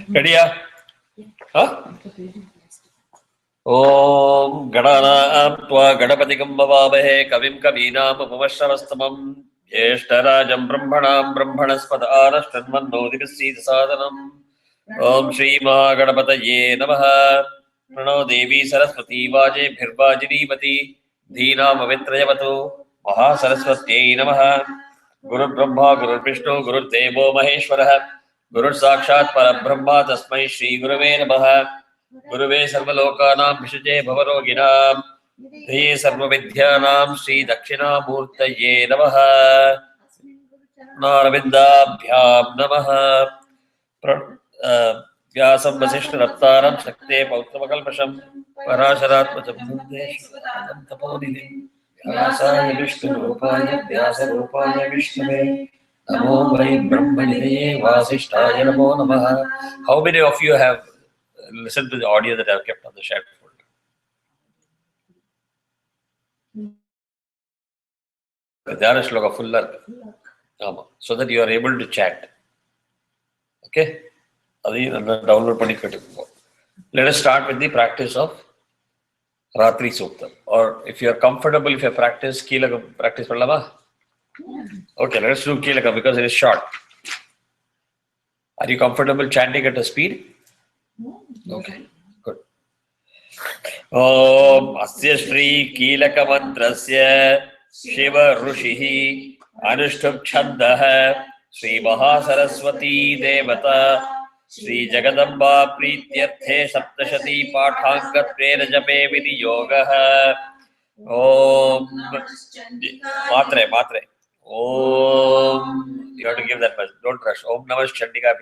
Ready? Huh? Om Gananam Tva Ganapatikum Bhavavahe Kavim Kavinam Upamashravastamam Jeshtarajam Brahmanam Brahmanaspad Arashtanmano Divasi Sadanam Om Shri Mahaganapataye Namaha Prano Devi Saraswati Vaje Bhirvajini Dhinam Avitrayavatu Maha Saraswati Namaha Guru Brahma Guru Vishnu Guru Devo Maheshwaraha Guru Sakshat Parabrahma Tasmai Shri Gurave Namaha Guruve Sarvalokanam Vishuje Bhavaroginam Deye Sarvavidhyanam Sri Dakshinamurtaye Namaha Narvindabhyam Namaha Vyasam Vasishta Raptaram Shakte Pautramakalpasham Parasharatmacham Mundeshwaram Taponidim Vyasaya Vishnu Rupaya Vyasa Rupaya Vishnave Namo Vai Brahmanidaye Vasishtaya Namo Namaha. How many of you have listened to the audio that I have kept on the shared folder? So that you are able to chat. Okay? Let us start with the practice of Ratri Sukta. Or if you are comfortable, if you practice Kilaka, practice Pallava? Okay, let us do Kilaka because it is short. Are you comfortable chanting at a speed? Okay, good. Om Asya Shri Kilaka Mantrasya Shiva Rushihi Anushtup Chandaha Shri Mahasaraswati Devata Shri Jagadamba Prityarthe Saptashati Pathangat Prerajape Vidiyogaha Om Matre Om, you have to give that much, don't rush. Om Namah Chandika.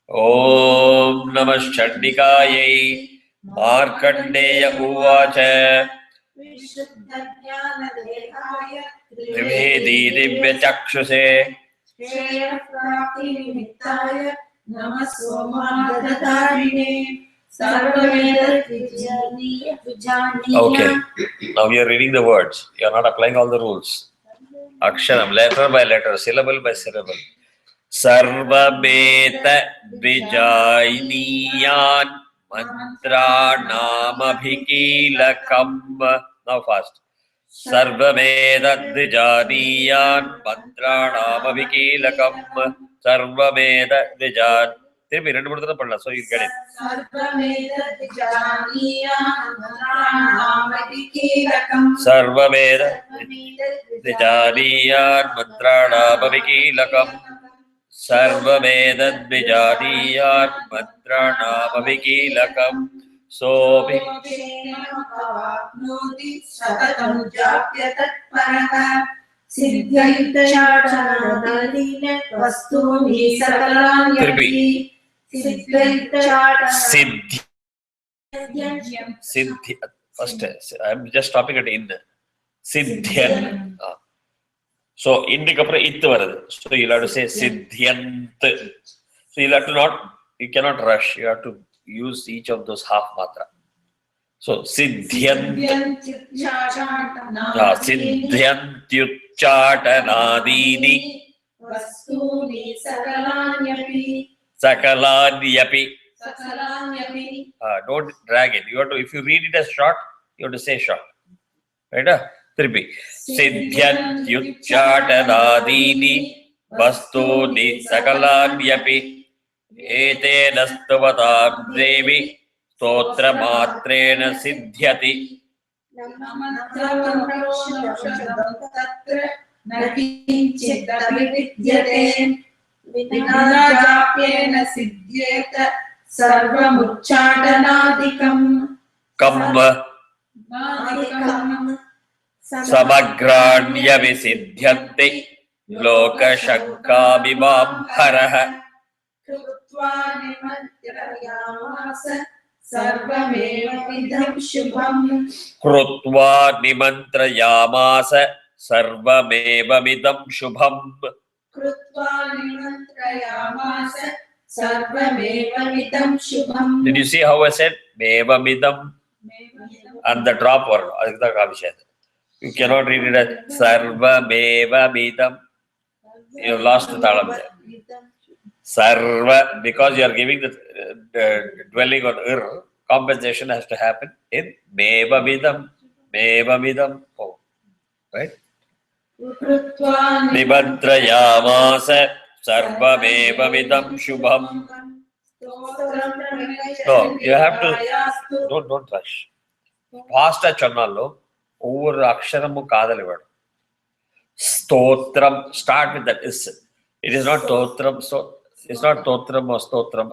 Om Namah Chandikayai Markandeya Uvacha Trivedi Divya Chakshuse Okay, now we are reading the words. You are not applying all the rules. Aksharam, letter by letter, syllable by syllable. Sarvameta Vijayiniyan Mantra Namabhikilakam. Now fast. Sarvameta Vijayiniyan Mantra Namabhikilakam. Sarvameta Vijayiniyan. So you get it. Sarvameda Vijadiyan Mantranamavikilakam Sarvameda Vijadiyan Mantranamavikilakam Sobi Siddhi. First, I'm just stopping at in. Siddhyan. So, indicapra it varadu. So, you'll have to say Siddhyant. So, you cannot rush. You have to use each of those half matra. So, Siddhyant. Siddhyantyucchatanadini. Sakalanyapi. Don't drag it. You have to, if you read it as short, you have to say short. Right? Tripi. Siddhyatyuchatadadini vastuni sakalanyapi etena stavatam devi stotra matrena siddhyati. Vinajapyena siddhyeta sarvamucchadanadikam. Kamma samagranya visiddhyanti lokashankabimam haraha. Krutva nimantrayamasa sarvameva vidam shubham. Krutva nimantrayamasa sarvameva vidam shubham. Krutva nimantrayamasa sarvameva vidam shubham. Did you see how I said meva midam and the drop word? You cannot read it as sarvameva midam. You lost the talam there. Sarva, because you are giving the dwelling on compensation has to happen in meva midam. Meva midam. Oh, right? Nimantrayamasa sarvameva vidam shubham. No, you have to don't rush. Fast channalo over aksharamu kadali word. Stotram, start with that is. It is not totram, so it's not totram or stotram.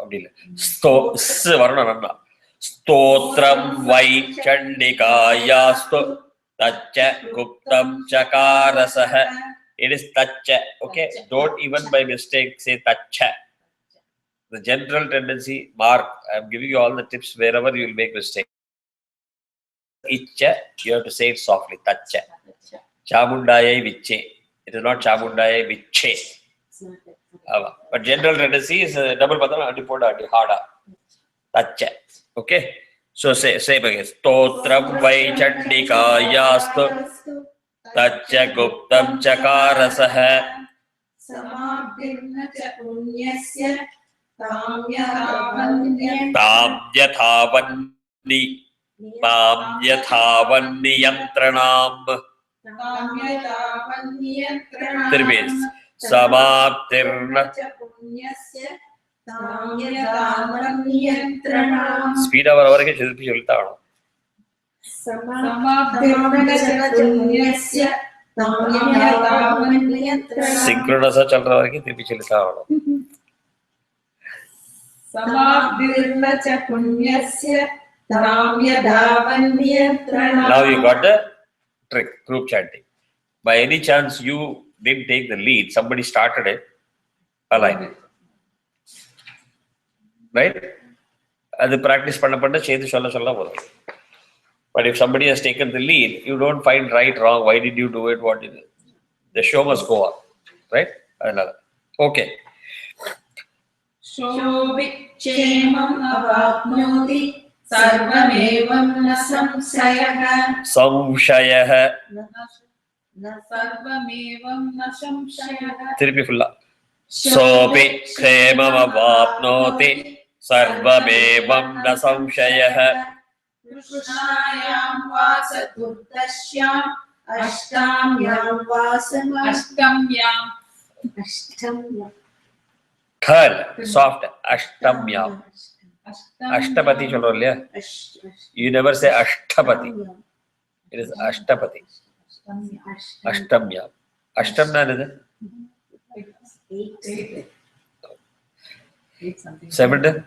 Sto varna. Stotram vai chandikayastu tacha guptam chakarasaha. It is tacha. Okay, don't even by mistake say tacha. The general tendency, Mark, I am giving you all the tips wherever you will make mistake. Icha, you have to say it softly. Tacha. Chamundaya viche. It is not Chamundaya viche. But general tendency is double button antipoda hada. Tacha. Okay. So say again. Stotram vai chandikayastu tacha guptam chakarasaha. Samabhirna cha punyasya Tam yathavanni yantranam. Tribes. Samaptirna. Speed over ke chilpi chilta ho. Synchronous chal raha hai ki tirpi chilta ho. Now you got the trick, group chanting. By any chance you didn't take the lead, somebody started it, align. Right? And the practice panna change solla. But if somebody has taken the lead, you don't find right, wrong, why did you do it, what is it? The show must go on. Right? Okay. Shobhikshemam avapnoti sarvamevam na samsayah. Samshayah. Sarvamevam na samsayah. Tirpi fulla. Sobhikshemam avapnoti sarvamevam na samshayah. Krishnayam vasa durtashyam ashtamyam vasa ashtamyam. Third, soft, ashtamyam. Ashtapati chalro. You never say ashtapati. It is ashtapati. Ashtamyam. Ashtamna is it? 7?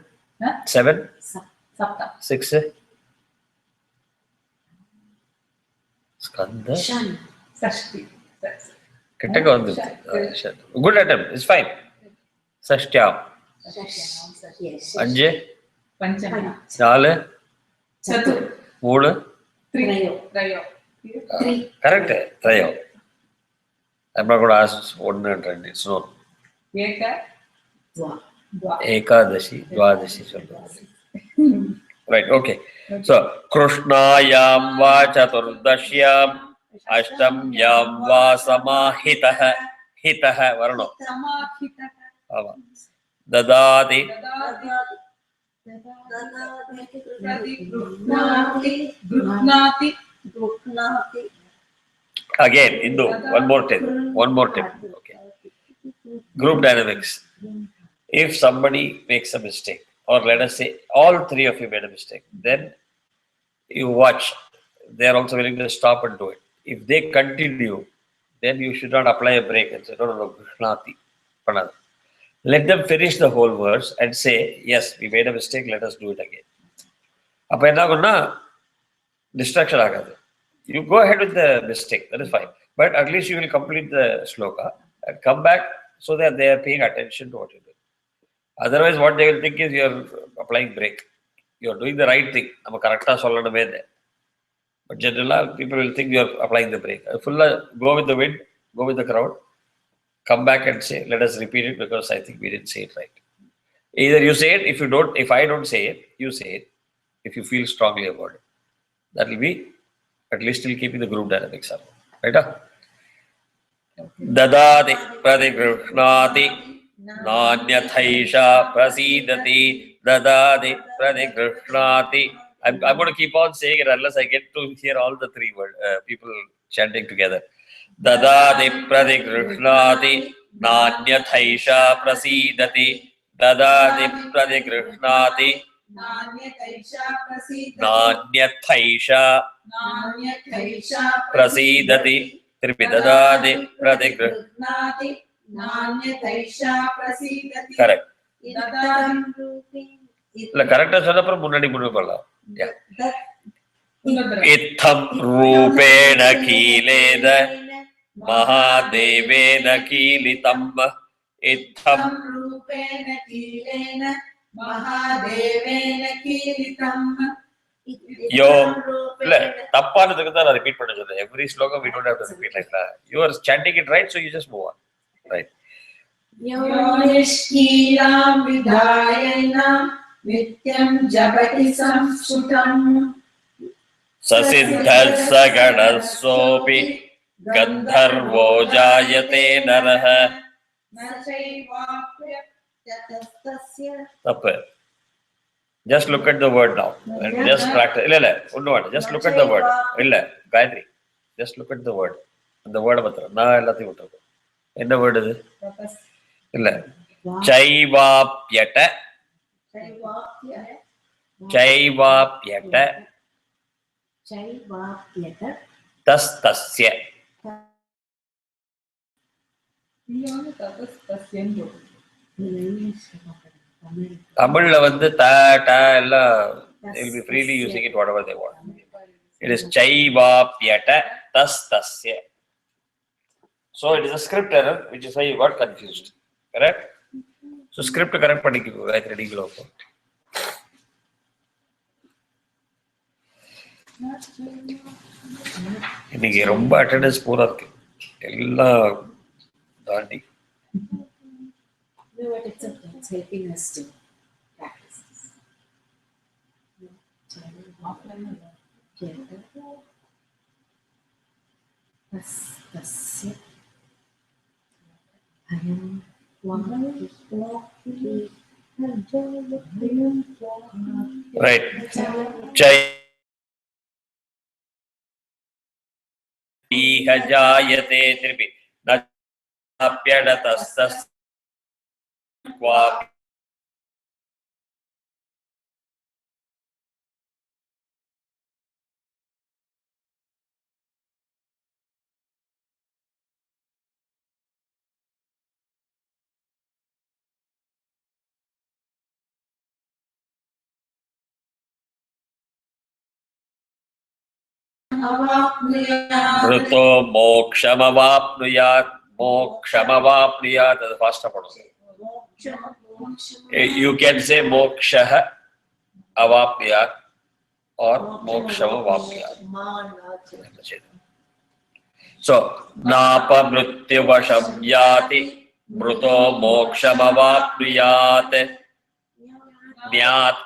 7? 6? Skanda? Sashti. Good attempt. It's fine. Sashtyam. Anje? Panchama. Nale? Chatur. Mood? Trayo. Correct. Trayo. I'm not going to ask one and two. It's not. Ekadashi. Dvadashi. Right. Okay. So, Krishnayam va chaturdashyam ashtamyam va samahitah. Hitah. Varno. Dadati. Again, Indu, one more tip. Okay. Group dynamics. If somebody makes a mistake, or let us say all three of you made a mistake, then you watch. They are also willing to stop and do it. If they continue, then you should not apply a break and say, no, Krishnati, Panada. Let them finish the whole verse and say, yes, we made a mistake, let us do it again. அப்போ என்ன ஆகும்னா distraction ஆகாது. You go ahead with the mistake, that is fine. But at least you will complete the sloka and come back so that they are paying attention to what you do. Otherwise, what they will think is you are applying break. You are doing the right thing. நம்ம கரெக்டாக சொல்லணுமே. But generally, people will think you are applying the break. Go with the wind, go with the crowd, come back and say, let us repeat it because I think we didn't say it right. Either you say it, if I don't say it, you say it, if you feel strongly about it. That will be, at least still keeping the group dynamics up. Right? Dadadi pradigrishnati nanyathaisha prasidati dadadi pradigrishnati. I'm going to keep on saying it unless I get to hear all the three people chanting together. Dadadi pradigrishnati nanyathaisha prasidati dadadi pradigrishnati nanyathaisha prasidati Tripidadadi pradigrishnati nanyathaisha prasidati. Correct. Correct சொன்னப்பறம் முன்னாடி பண்ணலாம். Itham rupena kileda mahadevena kilitam. Itham rupena kilena mahadevena kilitam. Yo, தப்பானதுக்கு தான் நான் repeat பண்ண சொல்றேன். Every sloka we don't have to repeat like that. You are chanting it right, so you just move on. Right. Yonishkilam vidayana nityam jabati samsutam Sasiddhar sagadasopi gandharvo jayate naraha. Tappa. Just look at the word now and just practice. Just look at the word. Gayatri. Just look at the word. The word matra. Na ellathiyum vittu. Enna word idu? Chaivapyata. Tastasya. Tamil வந்து ta எல்லாம் they will be freely using it whatever they want. It is chaivapyata tastasya. So it is a script error, which is why you got confused. Correct? So script correct பண்ணிக்கோ Gayatri நீங்களோ. இன்னைக்கு ரொம்ப attendance பூரா இருக்கு. எல்லாம் தாண்டி. No, but it's helping us to practice this. Tastasya ayam Right. Chai hajayate tripi napyadatastas kwa Ruto mokshamavapnuyat. Mokshamavapnuyat. That's the first part. You can say moksha avapnuyat or mokshamavapnuyat. So, napa mrityuvasham yati mruto mokshamavapnuyat. Nyat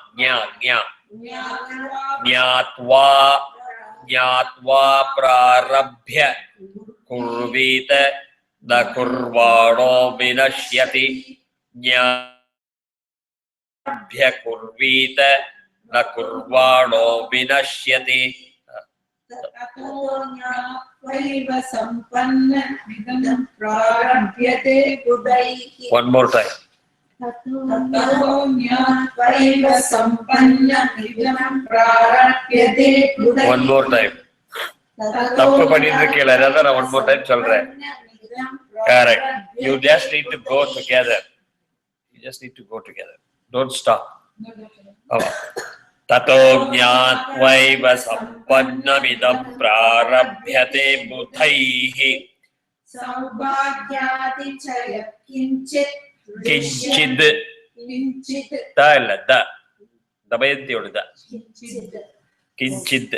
Nyatva prarabhya kurvita na kurvano vinashyati. Nyatbhya kurvita na kurvano vinashyati. Vaiva Sampanna Vidam Prarabhyate Budaihi. One more time. Tato Vaiva Sampanna Vidam Prarabhyate Budaihi. One more time. தப்பு பண்ணிட்டு இருக்கீங்களா? அதான் நான் one more time சொல்றேன். Correct. You just need to go together. You just need to go together. Don't stop. Tato jnātvaiva sampannamidam prarabhyate buddhaihi. Saubhagyāti chaya kinchit. Kinchid. Da illa da. Damayantiyodu da. Kinchid.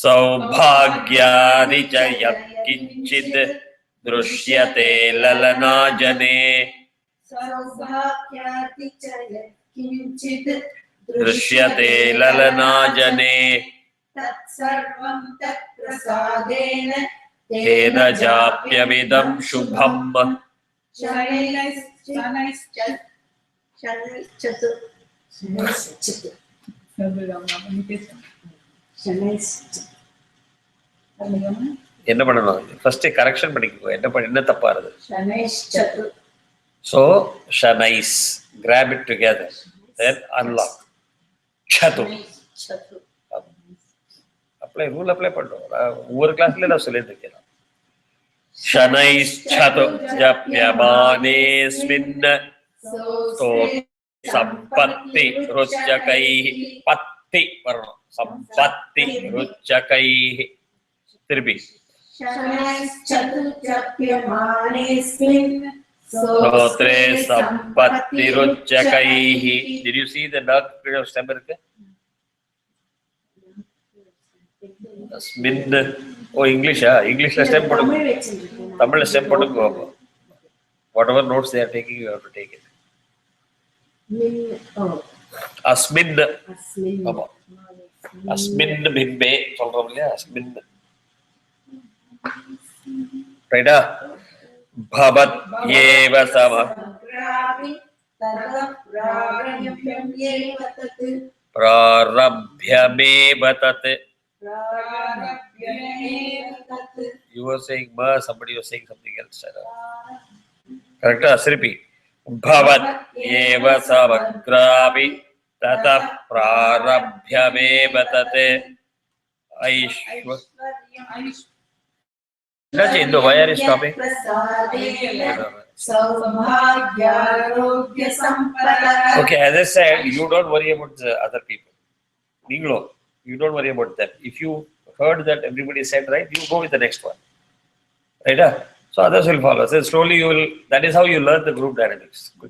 Saubhagyāti chaya kinchid drushyate lalanājane. Saubhagyāti chaya kinchid दृश्यते ललनाजने tat sarvam tat prasadena तेन जाप्यमिदं शुभम्. என்ன பண்ணணும்? First correction பண்ணிக்கோ. என்ன தப்பா இருக்கு? So shanais, grab it together, then unlock. Chatu. Apply rule apply பண்ணோம். ஒவ்வொரு கிளாஸ்ல நான் சொல்லிட்டு இருக்கேன். Shanais chatu japyamanesmin so sampatti ruchakaihi patti வரணும். Sampatti ruchakaihi. திருப்பி. Shanais chatu japyamanesmin Sotre sampatti ruchakaihi. Did you see the dark period of stem irukku? Asmin. Oh, English English la stem podu. Tamil la stem podu. Whatever notes they are taking, you have to take it. Asmin. Amma. Asmin bimbe சொல்றோம் இல்லையா? Asmin. Right? Bhavat yeva samagravi prarabhyameva tat. You were saying ma, somebody was saying something else. Correct? Siripi. Bhavat yeva samagravi tata prarabhyameva tat. Aishwa. Indo, why are you stopping? Okay, as I said, you don't worry about the other people. You don't worry about them. If you heard that everybody said right, you go with the next one. Right? So others will follow. So slowly you will, that is how you learn the group dynamics. The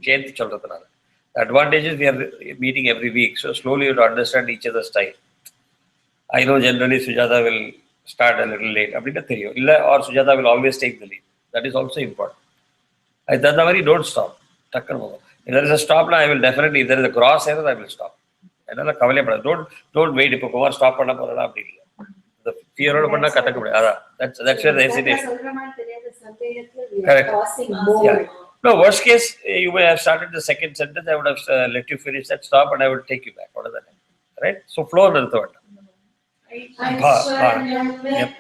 advantage is we are meeting every week. So slowly you will understand each other's style. I know generally Sujata will start a little late. Or Sujata will always take the lead. That is also important. If don't stop. If there is a stop, I will definitely, if there is a cross error, I will stop. Don't wait. If you stop, the fear of that's where the hesitation. Correct. Yeah. No, worst case, you may have started the second sentence. I would have let you finish that stop and I would take you back. What is that? Right? So flow on the third.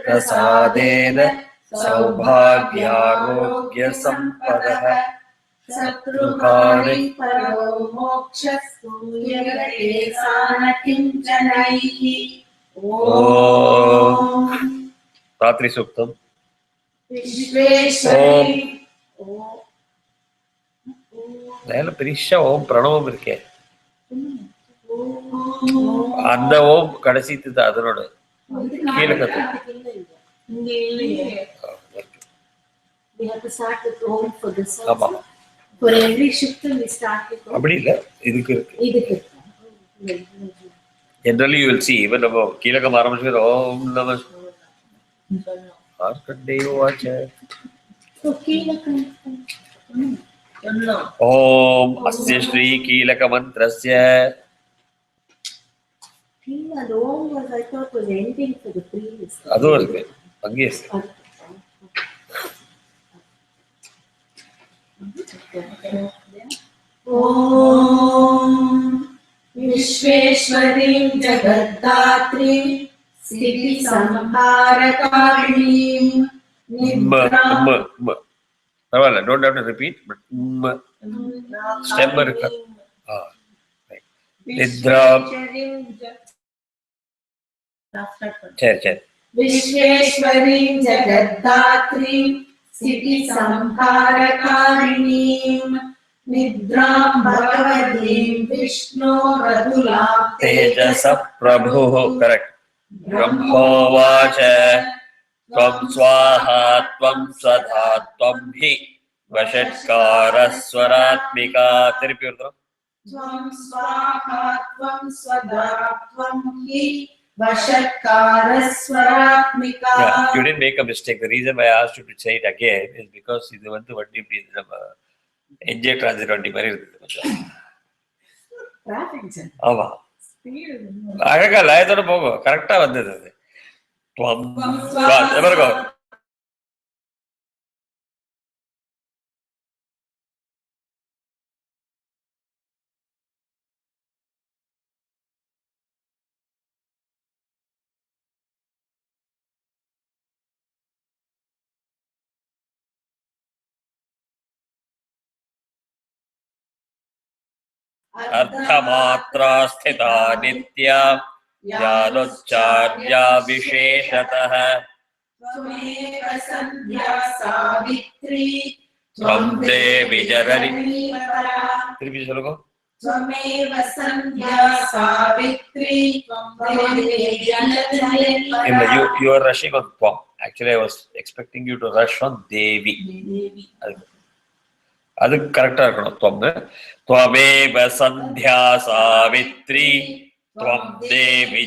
Prasadena saubhagyarogya sampadaha satruhari paro moksha suyagate sana kinchanaihi. Om Ratri Suktam. Vishveshwari. Om Pirisha Om Pranavam irke. அந்த ஓம் கடைசி திட்டு அதனோட கீழே கத்து. We have to start with Om for this one. For every shukta we start with Om. அப்படி இல்ல, இதுக்கு இருக்கு. Generally you will see, even நம்ம கீழகம் ஆரம்பிச்சு ஓம் நம ஆர்கண்டேவாச்ச. ஓம் அஸ்ய Sri கீலக மந்திரஸ்ய. And Om was, I thought, was ending for the previous. அதுவும் இருக்கு, அங்கேயே இருக்கு. Om Vishveshwarim Jagaddatri Sthiti Samharakarinam Nidram Don't have to repeat, but stem irukka. Right. Nidra. Vishveshwarim Jagaddatrim Sthiti Samharakarinam Nidram Bhagavatim Vishnu Radulam Tejasa Prabhu. Correct. Brahmovacha Tvam Swaha Tvam Swadha Tvam Hi Vashatkara Swaratmika. Tiruppi varudha. Tvam Swaha Tvam Swada Tvam Hi Vashatkara Swaratmika. Yeah, you didn't make a mistake. The reason why I asked you to say it again is because இது வந்து வண்டி NJ transit வண்டி மாதிரி இருக்குது. ஆமா, அழகா லயத்தோட போகும். கரெக்டா வந்தது அது. अर्थमात्रा स्थिता नित्या यादोच्चार्या विशेषतः त्वमेव सन्ध्या सावित्री त्वं देवी जननी. त्वमेव சொல்லுங்க. सन्ध्या Savitri You are rushing on Tvam. Actually, I was expecting you to rush on Devi. அது கரெக்டா இருக்கணும். त्वमेव सन्ध्या सावित्री त्वं देवी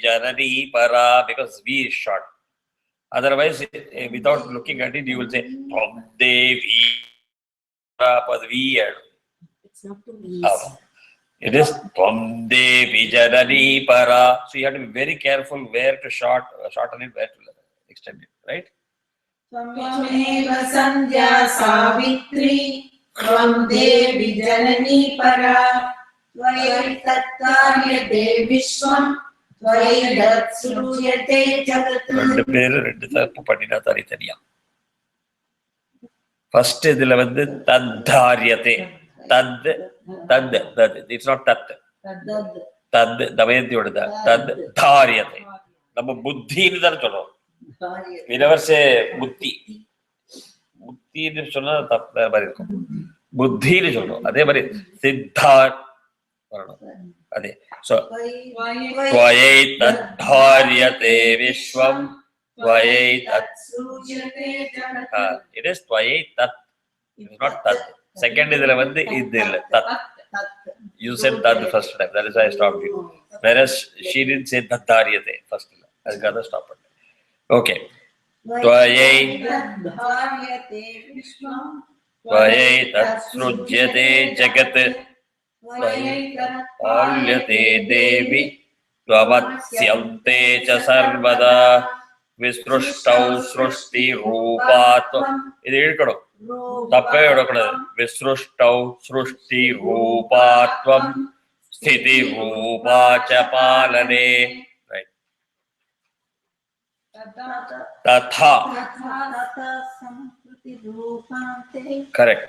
जननी para, because V is short. Otherwise, without looking at it, you will say त्वं देवी para, but V. It's not too easy. It is त्वं देवी जननी para. So you have to be very careful where to shorten it, where to extend it, right? त्वमेव सन्ध्या सावित्री त्वं देवी जननी परा त्वयैतत्कार्यते विश्वं त्वयैतत्सृज्यते जगत्. ரெண்டு பேரு ரெண்டு தப்பு பண்ணினா தனித்தனியா. ஃபர்ஸ்ட் இதுல வந்து தத்தாரியதே. தத் தத் தத். இட்ஸ் நாட் தத். தத் தமயந்தியோட தத் தாரியதே. நம்ம புத்தின்னு தான் சொல்றோம். We never say புத்தி. புத்தின்னு சொன்னா தப்பு மாதிரி இருக்கும். புத்தின்னு சொல்றோம். அதே மாதிரி சித்தா வரணும். அதே. So त्वयै तद्धार्यते विश्वं त्वयै तत्सृज्यते जगत्. It is त्वयै tat. It is not tat. Second இதுல வந்து இது இல்ல tat. You said tat the first time. That is why I stopped you. Whereas she didn't say तद्धार्यते first. அதுக்காக stop பண்ணேன். Okay. त्वयै तद्धार्यते विश्वं त्वयै तत्सृज्यते जगत् त्वयैतत्पाल्यते देवी त्वमस्यन्ते च सर्वदा विसृष्टौ सृष्टिरूपात्वम्. இது இழுக்கணும். தப்பே எடுக்கக்கூடாது. विसृष्टौ सृष्टिरूपात्वम् स्थितिरूपा च पालने. तथा करेक्ट.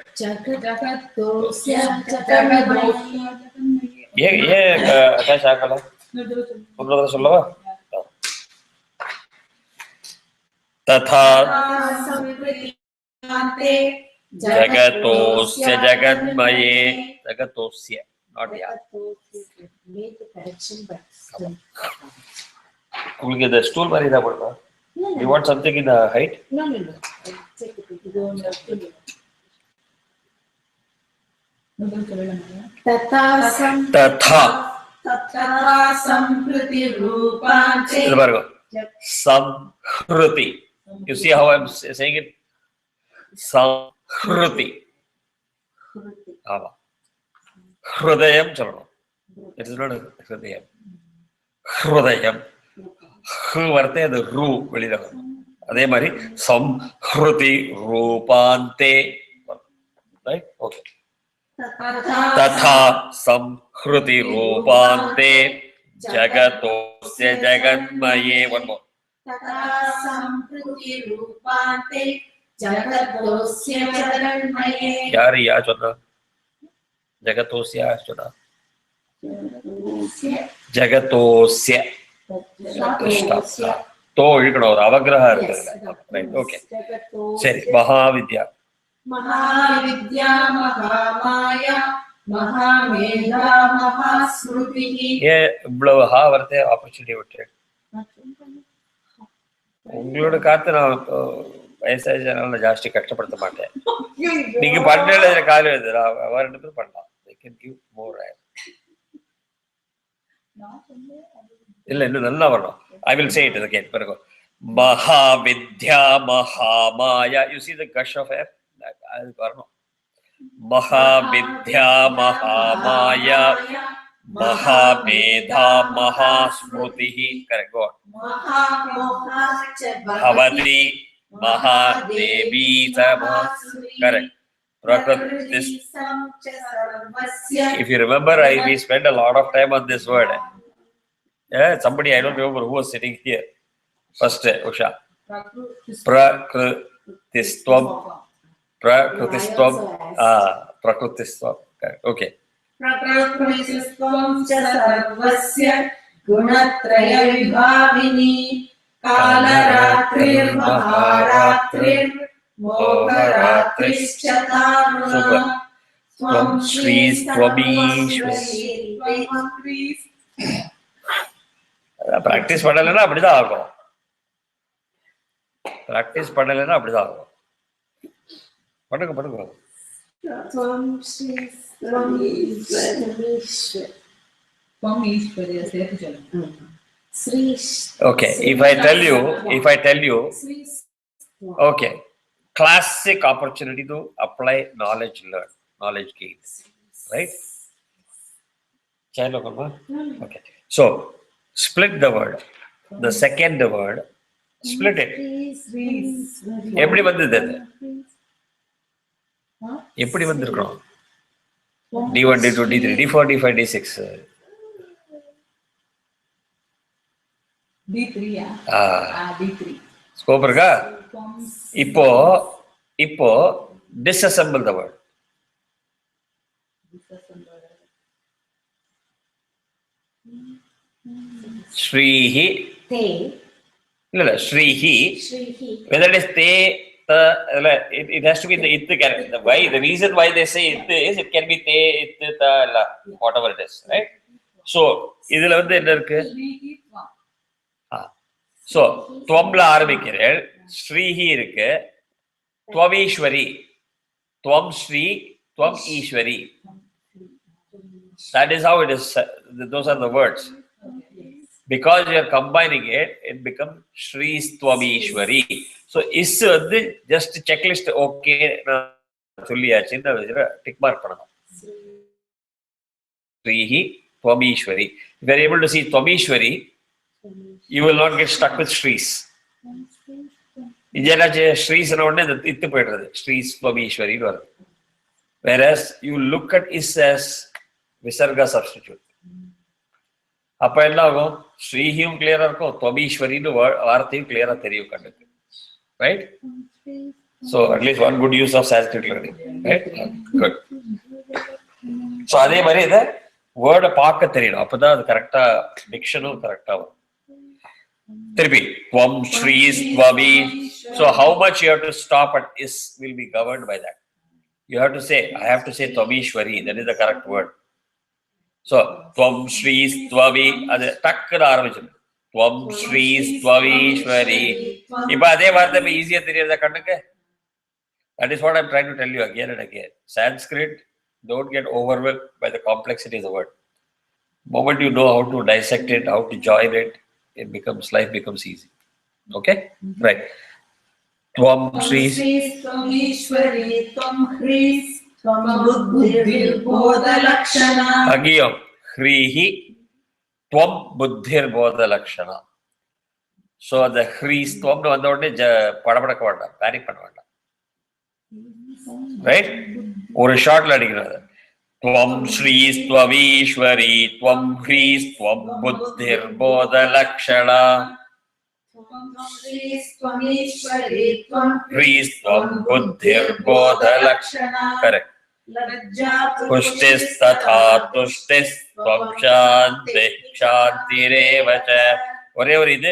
ये कैसा आकला पुनः சொல்லவா? तथा जगतोस्य जगन्मये. जगतोस्य not ya. உங்களுக்கு இந்த ஸ்டூல் மாதிரி தான் போடுமா? You want something in the height? No. Take it. तथा संस्कृति रूपांते. இது பாருங்க. संस्कृति. You see how I'm saying it? संस्कृति. ஆமா. ஹ்ருதயம் சொல்லணும். It is not Hridayam. Hridayam. வரத்தே அது ரூ வெளியில வரும். அதே மாதிரி संस्कृति रूपांते. Right? Okay. तथा संस्कृति रूपांते Jagatosya Jagatmaye. One more. Tata Sampruti Rupante Jagatosya Jagatmaye. Yari ya chona. Jagatosya chona. Jagatosya. Stop. To irukano avagraha irukadilla. Right. Okay. Seri. Mahavidya. Mahavidya Mahamaya Mahamedha Mahasmrutihi. இவ்வளவு ஹா வரதே ஆப்பர்ச்சுனிட்டி விட்டு உங்களோட காத்து நான் வயசான நான் ஜாஸ்தி கஷ்டப்படுத்த மாட்டேன். நீங்க பண்ணல காலம் எழுது வேற ரெண்டு பேரும் பண்ணலாம். they can give more. இல்ல இன்னும் நல்லா வரணும். I will say it again. Mahavidya Mahamaya. You see the gush of air? அதுக்கு வரணும். Mahavidya Mahamaya Mahamedha Mahasmrutihi. Correct. Go on. Bhavati Mahadevi Samahasmriti. Correct. Prakriti. If you remember, we spent a lot of time on this word. Somebody, I don't remember who was sitting here. First, Usha. Prakristvam. Prakristvam. Prakristvam. Okay. Prakristvam cha sarvasya gunatraya vibhavini kalaratrir maharatrir moharatrischa taruna tvam shris tvamishwari. Practice பண்ணலனா அப்படிதான் ஆகும். Practice பண்ணலனா அப்படிதான் ஆகும். பண்ணுங்க. Tvam shris tvamishwari சேர்த்து சொல்லுங்க. Okay, if I tell you, okay, classic opportunity to apply knowledge gain, right? Okay, so split the word, the second word, split it. எப்படி வந்தது? எப்படி வந்திருக்கோம்? D1, D2, D3, D4, D5, D6. D3 D3. Scope இருக்கா? இப்போ disassemble the word. Shrihi. இல்ல Shrihi. Whether it is te, it has to be in the it character. The reason why they say it is it can be te, it, ta, whatever it is, right? So இதுல வந்து என்ன இருக்கு? So துவம்ல ஆரம்பிக்கிறேன். ஸ்ரீஹி இருக்கு. துவமீஸ்வரி. துவம் ஸ்ரீ, துவம் Eswari. That is how it is. Those are the words. Because you are combining it, it becomes Shri Twamishwari. So is just checklist okay சொல்லியாச்சுன்னு tick mark பண்ணணும். Shrihi Twamishwari. If you are able to see Twamishwari, you will not get stuck with Shris. இஜனாச்சு Shris உடனே இத்து போயிடுறது. Shri Twamishwari வருது. Whereas you look at is as Visarga substitute. அப்ப என்ன ஆகும்? ஸ்ரீஹியும் கிளியரா இருக்கும், துவமீஸ்வரின்னு வார்த்தையும் கிளியரா தெரியும் கண்ணுக்கு. Right? So at least one good use of Sanskrit learning. Right? Good. So அதே மாதிரி இதை வேர்டை பார்க்க தெரியணும். அப்பதான் அது கரெக்டா டிக்ஷனும் கரெக்டா வரும். திருப்பி துவம் Sri துவமி. So how much you have to stop at is will be governed by that. You have to say, I have to say Twamishwari. That is the correct word. So, Tvam Shri Tvavi, அது டக்குன்னு ஆரம்பிச்சிடும். Tvam Shri Tvavishwari. இப்ப அதே வார்த்தை ஈஸியா தெரியாத கண்ணுக்கு. That is what I'm trying to tell you again and again. Sanskrit, don't get overwhelmed by the complexity of the word. The moment you know how to dissect it, how to join it, life becomes easy. Okay? Right. Tvam Shri Tvamishwari, Tvam Hris, Tvam Buddhir Bodha Lakshana. Agiyam Hrihi Tvam Buddhir Bodha Lakshana. So the Hris Tvam வந்த உடனே படபடக்க வேண்டாம், panic பண்ண வேண்டாம். Right? ஒரு ஷார்ட்ல அடிக்கிறது. Tvam Shris Tvamishwari Tvam Hris Tvam Buddhir Bodha Lakshana Shris Tvamishwari Tvam Hris Tvam Buddhir Bodha Lakshana. Correct. Lajja Pushtis Tatha Tushtis Tvam Shanti Shantirevacha. ஒரே ஒரு இது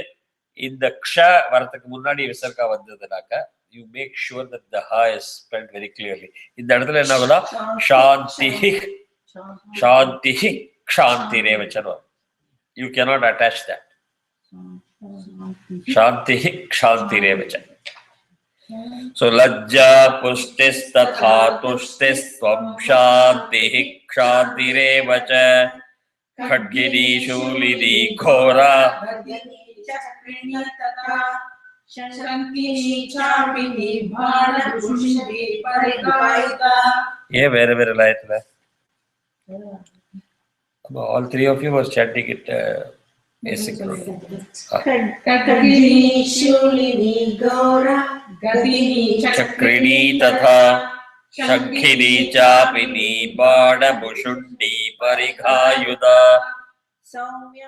இந்த க்ஷ வரதுக்கு முன்னாடி விசர்க்கா வந்ததுனாக்கா you make sure that the ha is spelled very clearly. இந்த இடத்துல என்ன ஆகுதா சாந்தி சாந்தி க்ஷாந்தி ரேவச்சன. You cannot attach that. Shanti kshanti revacha. So lajja pushtis tatha tushtis tvam shanti kshanti revacha. Khadgini shulini ghora Chakrini tata Shankini Chapini Bhana Dushini Parikaita. Yeah, where light hai. All three of you was chanting it basically. Khadgini Shulini Ghora Gadini Chakrini tatha Shankini chapini bada bushundi parighayuda. Saumya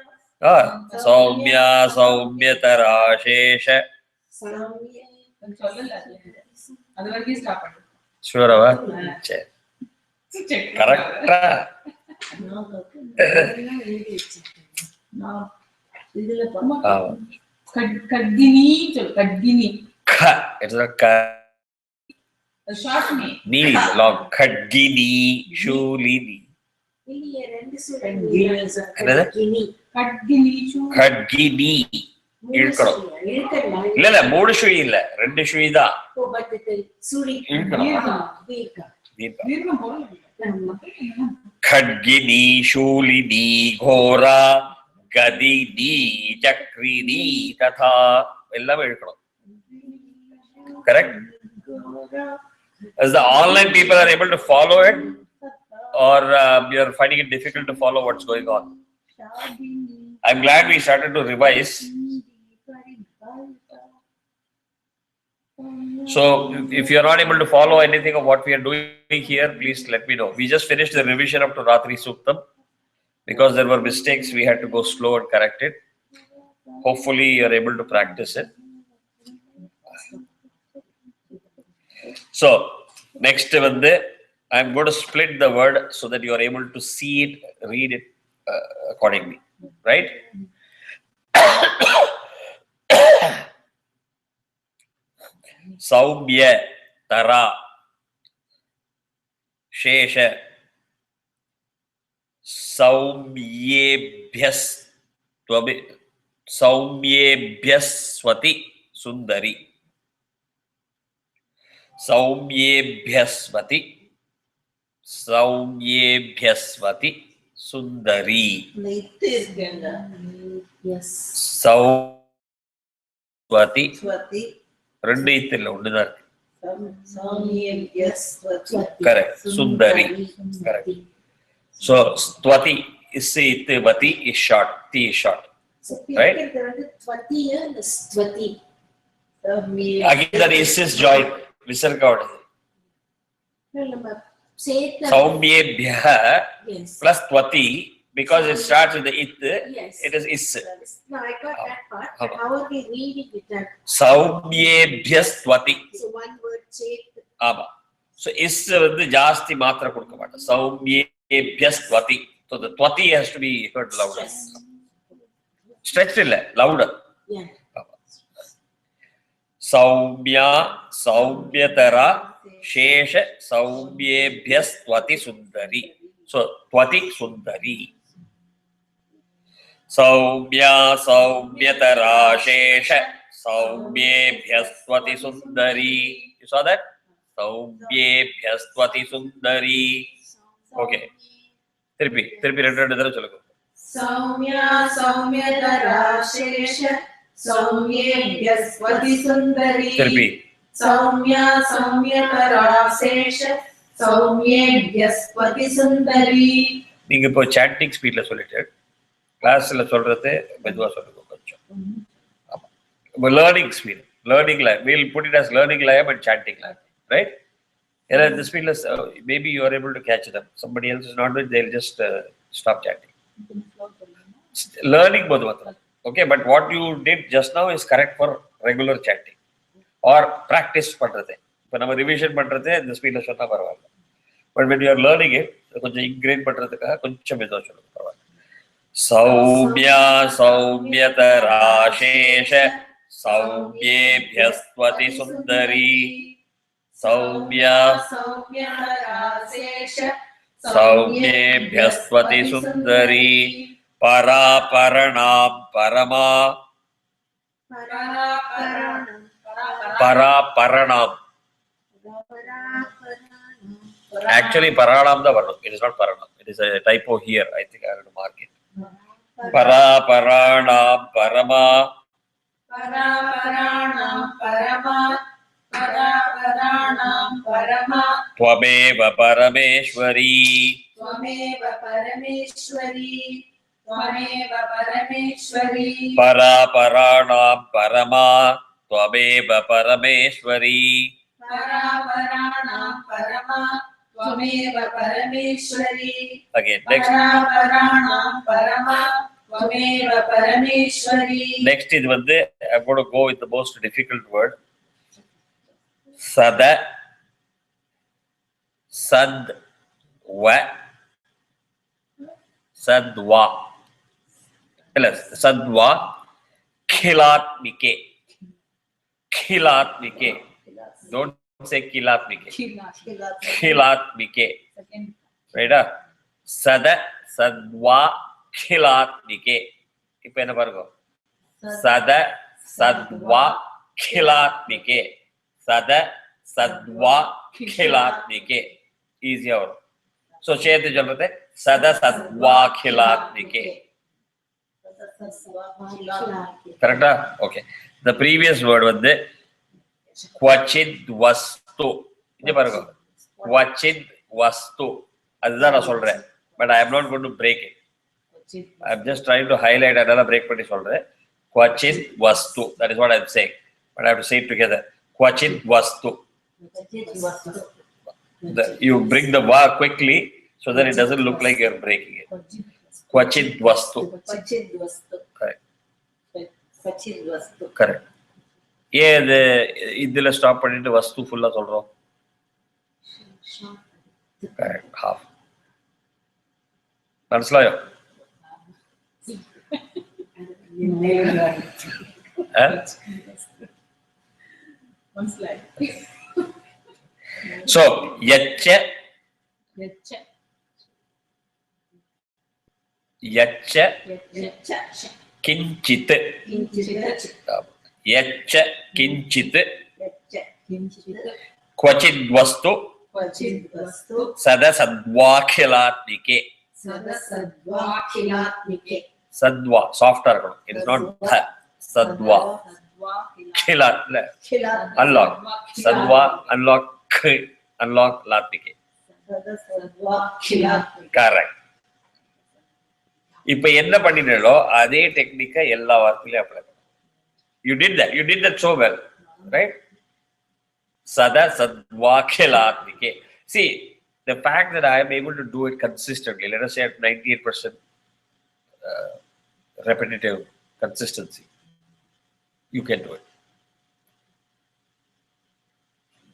Saumya saumyatara shesha. Saumya அது வரைக்கும் stop பண்ணு. Sure ava? Correct. இதுல கட்கினி சொல் கட்கினி. It's a ka. Short name. Ni long khadgini shulini. இல்லையே ரெண்டு சொல். என்னது? கட்கினி shoe. Khadgini. இழுக்கணும். இல்ல இல்ல மூணு சுழி இல்ல ரெண்டு சுழி தான். Khadgini shulini ghora gadini chakrini tatha எல்லாமே இழுக்கணும். Correct? As the online people are able to follow it, or you are finding it difficult to follow what's going on? I'm glad we started to revise. So if you are not able to follow anything of what we are doing here, please let me know. We just finished the revision up to Ratri Suktam. Because there were mistakes, we had to go slow and correct it. Hopefully you are able to practice it. So next vande I'm going to split the word so that you are able to see it, read it accordingly, right? Saumya tara shesha saumyebhyas tvabi saumyebhyaswati sundari. Saumyebhyasvati Saumyebhyasvati Sundari. Saumyebhyasvati ரெண்டு இத்துல ஒண்ணுதான் இருக்கு. Correct. Sundari. Correct. So Swati is it Vati is short. T is short. Right? Again that is joint. Visarga. Saumyebhya plus Twati, because it starts with the it, it is is. No, I got that part. How are we reading it? Saumyebhyas Twati. So one word change. Ama. So is வந்து ஜாஸ்தி மாத்திரை கொடுக்க மாட்டோம். Saumyebhyas Twati. So the Twati has to be heard louder. Stretched இல்ல, louder. Yeah. Saumya Saumyatara Shesha Saumyebhyas Twati Sundari. So Twati Sundari. Saumya Saumyatara Shesha Saumyebhyas Twati Sundari. You saw that? Saumyebhyas Twati Sundari. Okay. Tirpi rendu thara solunga. Saumya Saumyatara Shesha Saumyebhyasvati Sundari. Tirpi. Saumya Saumyatara Shesha Saumyebhyasvati Sundari. நீங்க இப்போ chanting speedல சொல்லிட்டு கிளாஸ்ல சொல்றது மெதுவா சொல்லுங்க கொஞ்சம். ஆமா. Learning speed, learning line. We'll put it as learning line and chanting line, right? The speed is maybe you are able to catch them. Somebody else is not doing, they'll just stop chanting. Learning both. Okay, but what you did just now is correct for regular chanting or practice பண்றது. இப்போ நம்ம revision பண்றது இந்த ஸ்பீட்ல சொன்னா பரவாயில்ல. But when you are learning it, கொஞ்சம் இன்கிரேட் பண்றதுக்காக கொஞ்சம் மெதுவா சொல்லுங்க பரவாயில்ல. சௌமியா சௌமியதராசேஷ சௌமியேப்யஸ்வதி சுந்தரி சௌமியா சௌமியதராசேஷ சௌமியேப்யஸ்வதி சுந்தரி பராபரணாம் பரமா பராபரணாம். Actually paranam the varnam, it is not paranam, it is a typo here. I think I have to mark it. Paraparanam parama Paraparanam parama Paraparanam parama Tvameva parameshwari Tvameva parameshwari Tvameva parameshwari Paraparanam parama Tvameva parameshwari Paraparanam parama Tvameva parameshwari Again, next. Paraparanam parama Tvameva parameshwari. Next is I'm going to go with the most difficult word. Sada Sadwa Sadwa Sadwa Khilatmike. Khilatmike. Don't say Khilatmike. Khilatmike. Right? Sada Sadwa Khilatmike. இப்போ என்ன பாருங்க, சத சத்வா கிலாத்மிகே, சத சத்வா கிலாத்மிகே. ஈஸியா வரும். So சேர்த்து சொல்றது சத சத்வா கிலாத்மிகே. கரெக்டா? ஓகே. The previous word குவச்சித் வஸ்து. இங்க பாருங்க, குவச்சித் வஸ்து அதுதான் நான் சொல்றேன். But I am not going to break it. I am just trying to highlight another break பண்ணி சொல்றேன். Kvachit vastu. That is what I am saying. But I have to say it together. Kvachit vastu. You bring the va quickly so that it doesn't look like you are breaking it. Kvachit vastu. Correct. Correct. ஏன் இதுல stop பண்ணிட்டு வஸ்து ஃபுல்லா சொல்றோம்? Correct. Half. മനസ്സിലായോ? So yacha kinchit yacha kinchit kvachid vastu sada sadvakhilatnike. Sadva, softer. It is not dha. Sadva. Khilat. Unlock. Sadva, unlock. Unlock. Latnike. Correct. இப்போ என்ன பண்ணினோ அதே டெக்னிக்கை எல்லா வார்த்தையிலும் அப்ளை பண்ணு. You did that. You did that so well. Right? Sada sadva khilatnike. See, the fact that I am able to do it consistently, let us say at 98% repetitive consistency, you can do it.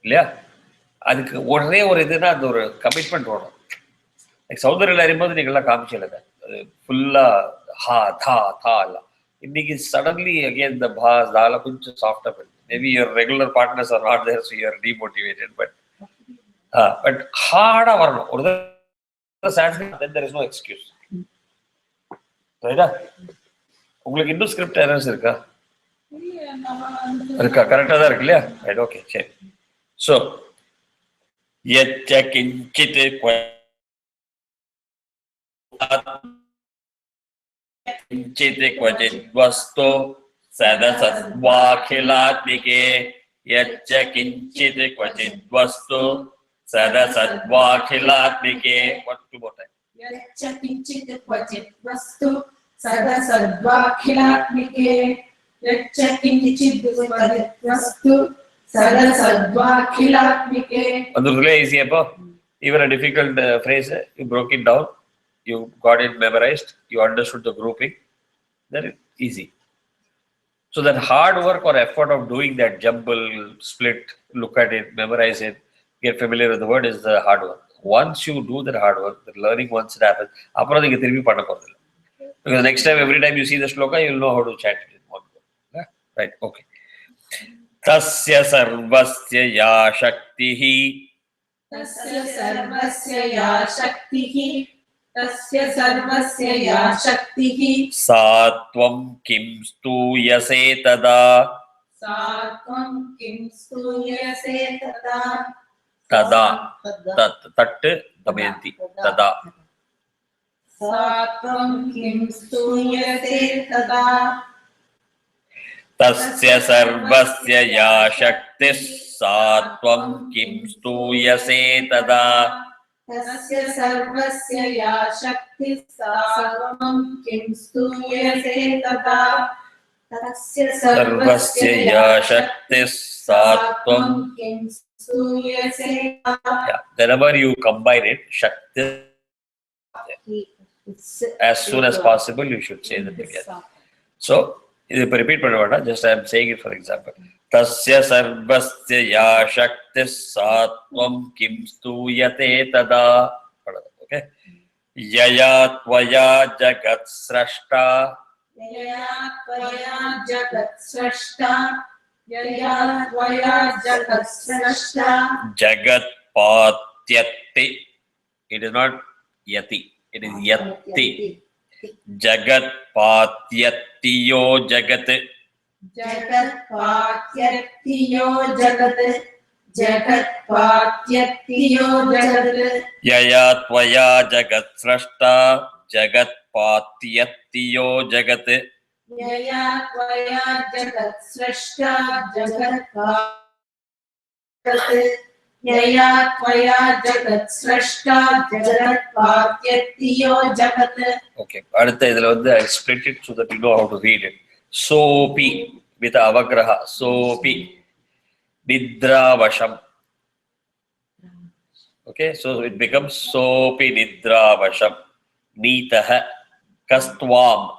இல்லையா? அதுக்கு ஒரே ஒரு இதுனா அந்த ஒரு commitment வரும். Like சௌந்தர்யில் அறியும்போது நீங்கள்லாம் காமிச்சல அது ஃபுல்லா ஹா தா தா எல்லாம். இன்னைக்கு சடன்லி அகேன் இந்த பா தால கொஞ்சம் சாஃப்டா போயிடுது. Maybe your regular partners are not there, so you are demotivated. But ஹார்டா வரணும். ஒரு Sanskrit, then there is no excuse. ரைட்டா? உங்களுக்கு இன்னும் ஸ்கிரிப்ட் எரர்ஸ் இருக்கா? இருக்கா? கரெக்டா தான் இருக்கு இல்லையா? ரைட், ஓகே, சரி. ஸோ யச்ச கிஞ்சித் கிஞ்சித் க்வச்சித் வஸ்து சதசத்வாகிலாத்மிகே யச்ச கிஞ்சித் க்வச்சித் வஸ்து சதசத்வாகிலாத்மிகே. One, two more time. Yacha kinchit kvachit vastu sadasarvakhilatmike. Yacha kinchit kvachit vastu Sadasadvakhilatmike. Andurule easy appo. Even a difficult phrase, you broke it down, you got it memorized, you understood the grouping, then it's easy. So that hard work or effort of doing that jumble, split, look at it, memorize it, get familiar with the word is the hard work. Once you do that hard work, the learning once it happens, because next time, every time you see the shloka, you'll know how to chant it in one go. Yeah? Right, okay. Tasya sarvasya ya shaktihi. Tasya sarvasya ya shaktihi. Tasya sarvasya ya shaktihi. Satvam kim stuyase tada. Satvam kim stuyase tada. Tada. Tat damayanti. Tada. Satvam kim stuyase tada. Tasya sarvasya ya shaktis satvam kim stuyase tada. Tasya sarvasya ya shakti sarvam kim stuyase tada. Tasya Sarvasya ya shaktis satvam. kim stuyase tada. Yeah, whenever you combine it, shakti, as soon as possible, you should say them together. So, repeat just I am saying it for example. Tasya sarvasya ya shaktis satvam kim stuyate tada. Okay. Yaya tvaya jagat srashta. Yaya tvaya jagat srashta. Yaya tvaya jagat srashta. Jagat patyati. It is not yati. It is yatti. Jagat patyatiyo jagat. Jagat patyatiyo jagat. Jagat patyatiyo jagat. Yaya tvaya jagat srashta. Jagat patyatiyo jagat. Yaya tvaya jagat srashta. Jagat patyatiyo. Yaya tvaya jagat srashta. Jagat patyatiyo jagat. Okay. I split it so that you know how to read it. Sopi with avagraha. Sopi. Nidravasham. Okay, so it becomes Sopi Nidravasham. Nitaha. Kastvam.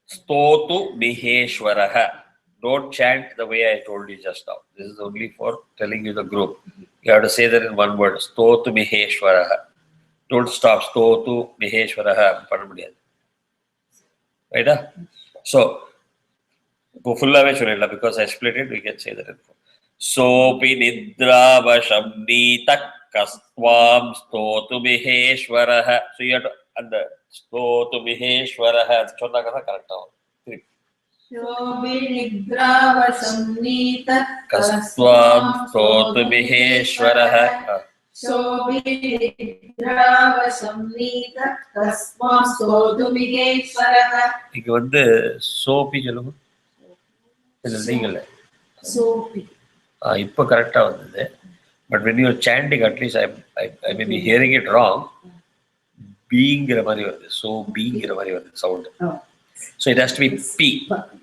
Stotu Miheshwaraha. Don't chant the way I told you just now. This is only for telling you the group. You have to say that in one word. Stotu Miheshwaraha. Don't stop. Stotu Miheshwaraha. Right? So, full away because I split it, we can say that in full. Sopi Nidravasham Nitak Kastvam Stotu Miheshwaraha. So you have to under Stotu Miheshwaraha. Chota kasa correct now. Sobi nidravasam nita Kastvam Stotu Miheshwaraha. Sobi nidravasam nita Kastvam Stotu Miheshwaraha. இங்க சோப்பி சொல்லுங்க. இல்ல Soapy. இப்போ கரெக்டா வந்தது. But when you are chanting, at least I may be hearing it wrong. Beingற மாதிரி வருது. So beingற மாதிரி வருது sound. So it has to be P.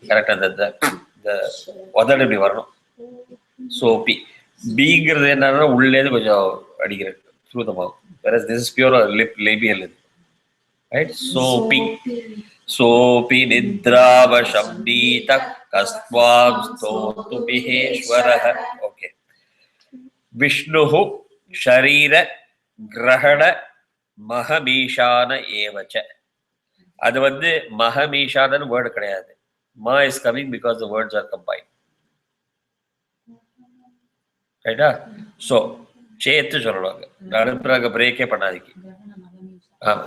Correct. The other இப்படி வரணும். Soapy. Beingறது என்னன்னா உள்ளேந்து கொஞ்சம் அடிக்கிறது through the mouth. Whereas this is pure labial. Right? Soapy. Sopi nidravasham nita kastvam stotu miheshwaraha. Okay. Vishnuhu sharira grahana mahamishana evacha. அது mahamishana word கிடையாது. Ma is coming because the words are combined. Right? So, சேத்து சொல்லுவாங்க. நடுப்புறாக பிரேக்கே பண்ணாதீங்க.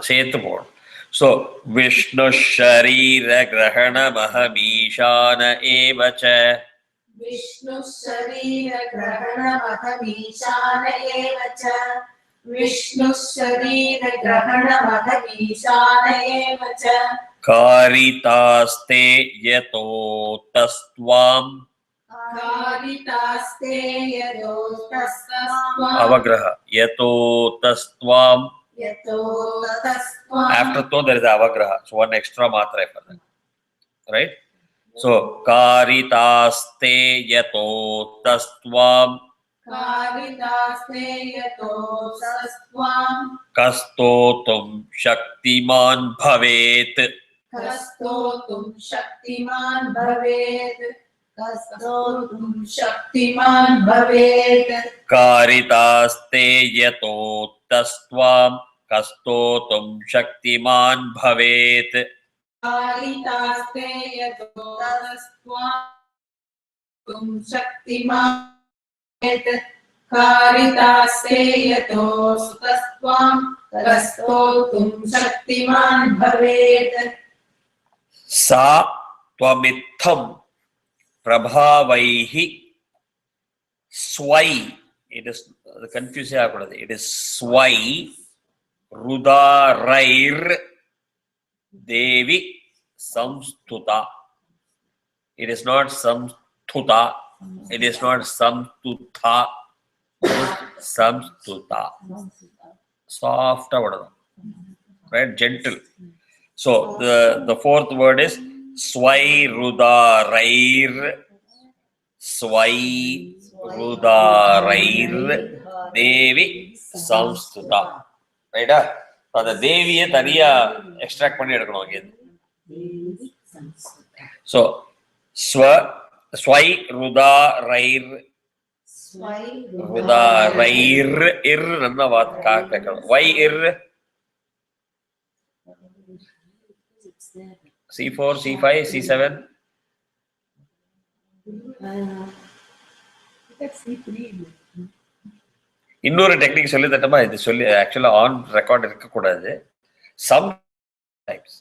சேத்து போகணும். So, Vishnu Sharira Grahana Mahamishana Evacha. Vishnu Sharira Grahana Mahamishana Evacha. Vishnu Sharira Grahana Mahamishana Evacha. Karitaste yato tastvam. Karitaste yato tastvam. Avagraha. Yato tastvam. Yato tastvam. After to there is avagraha. So one extra matra for that. Right? So, karitaste yato tastvam Karitaste yato sastvam kastotum shaktiman bhavet. kastotum shaktiman bhavet. Kastotum shaktiman bhavet. Karitaste yato tastvam kastotum shaktiman bhavet. Karitaste yato sastvam shaktiman bhavet. Karitaste yato sastvam kastotum shaktiman bhavet. Sa tvamitham prabhavaihi swai. It is confusing. It is swai rudarair Devi samstuta. It is not samstuta. It is not samstutha. Samstuta. Soft, right? Gentle. So the fourth word is swai rudarair. Swai rudarair Devi samstuta. Right? அந்த தேவியை தனியா extract பண்ணி எடுக்கணும் அங்கே. So swai rudarair rudarair ir நல்ல வார்த்தை கேட்கணும். Why ir? C4, C5, C7. இன்னொரு டெக்னிக் சொல்லி தட்டமா இது சொல்லி ஆக்சுவலா ஆன் ரெக்கார்ட் இருக்கக்கூடாது. Sometimes,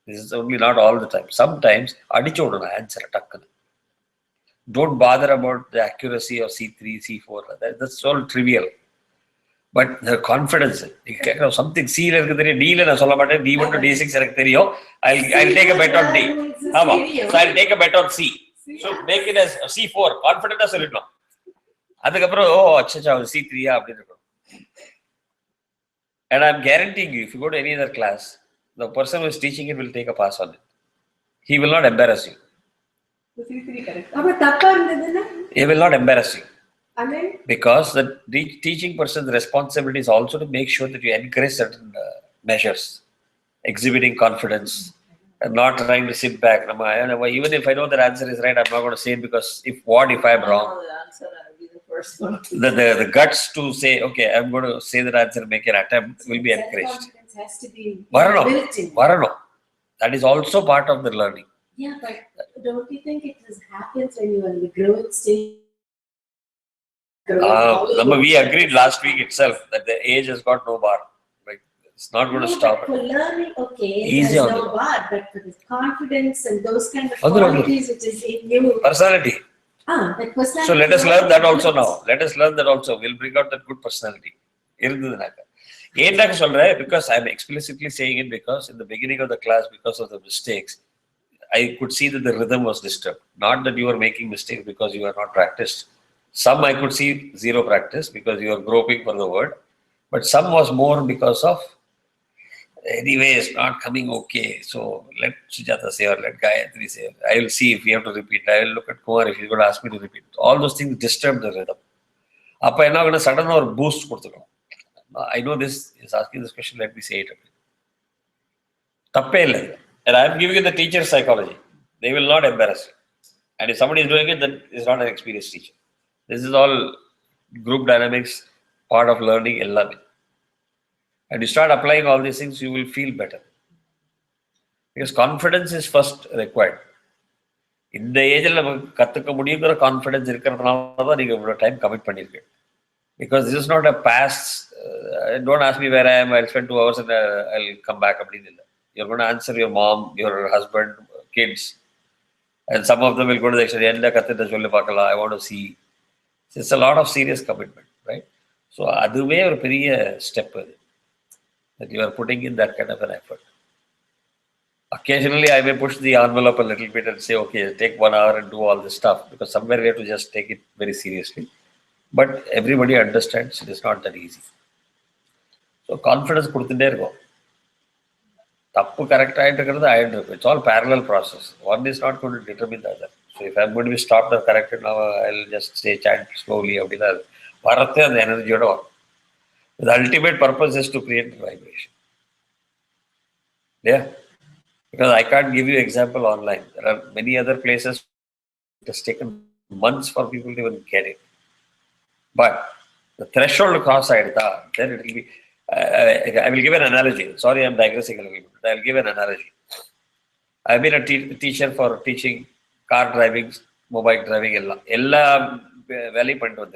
this is only not all the time. Sometimes அடிச்சு விடணும் ஆன்சர் டக்குன்னு. Don't bother about the accuracy of C3, C4. That's all trivial. But the confidence, something C ல இருக்கு தெரியும், D ல நான் சொல்ல மாட்டேன், D1 to D6 எனக்கு தெரியும். I'll take a bet on D. ஆமா, so I'll take a bet on C. So make it as C4. Confident சொல்லிடணும். அதுக்கப்புறம் அச்சா C3 அப்படின்னு இருக்கும். And I'm guaranteeing you, if you go to any other class, the person who is teaching it will take a pass on it. He will not embarrass you. He will not embarrass you. Because the teaching person's responsibility is also to make sure that you encourage certain measures, exhibiting confidence, and not trying to sit back. Even if I know that answer is right, I'm not going to say it because if I'm wrong, the guts to say, okay, I'm going to say that answer and make an attempt will be encouraged. Has to be Varano. That is also part of the learning. Yeah, but don't you think it happens when you are in the growing stage? We agreed last week itself that the age has got no bar. Like, it's not going to stop. For learning, okay, easy there's no bar, but for this confidence and those kind of qualities which is in you. Personality. That personality. So let us learn that also now. Let us learn that also. We'll bring out that good personality. Because I'm explicitly saying it because in the beginning of the class, because of the mistakes, I could see that the rhythm was disturbed. Not that you were making mistakes because you are not practiced. Some I could see zero practice because you are groping for the word. But some was more because of, anyway, it's not coming okay. So let Sujata say or let Gayatri say. I will see if we have to repeat. I will look at Kumar if he's going to ask me to repeat. All those things disturb the rhythm. Appa enna going to sudden or boost கொடுத்துக்கணும். I know this is asking this question, let me say it again. தப்பே இல்லை. And I am giving you the teacher's psychology. They will not embarrass you. And if somebody is doing it, then is not an experienced teacher. This is all group dynamics, part of learning. And you start applying all these things, you will feel better. Because confidence is first required. In the age of confidence, time commit because this is not a past. Don't ask me where I am. I'll spend 2 hours and I'll come back. You're going to answer your mom, your husband, kids. And some of them will go to the extent, I want to see. It's a lot of serious commitment, right? So, that's a step that you are putting in that kind of an effort. Occasionally, I may push the envelope a little bit and say, okay, take 1 hour and do all this stuff, because somewhere we have to just take it very seriously. But everybody understands it is not that easy. So, confidence. Tappu correct it's all parallel process. One is not going to determine the other. So if I'm going to be stopped or corrected now, I'll just say chant slowly. The energy. The ultimate purpose is to create vibration. Yeah. Because I can't give you example online. There are many other places. It has taken months for people to even get it. But the threshold cross side, then it will be. I will give an analogy. Sorry, I'm digressing a little bit. I'll give an analogy. I've been a teacher for teaching car driving, mobile driving, ella valley pantu.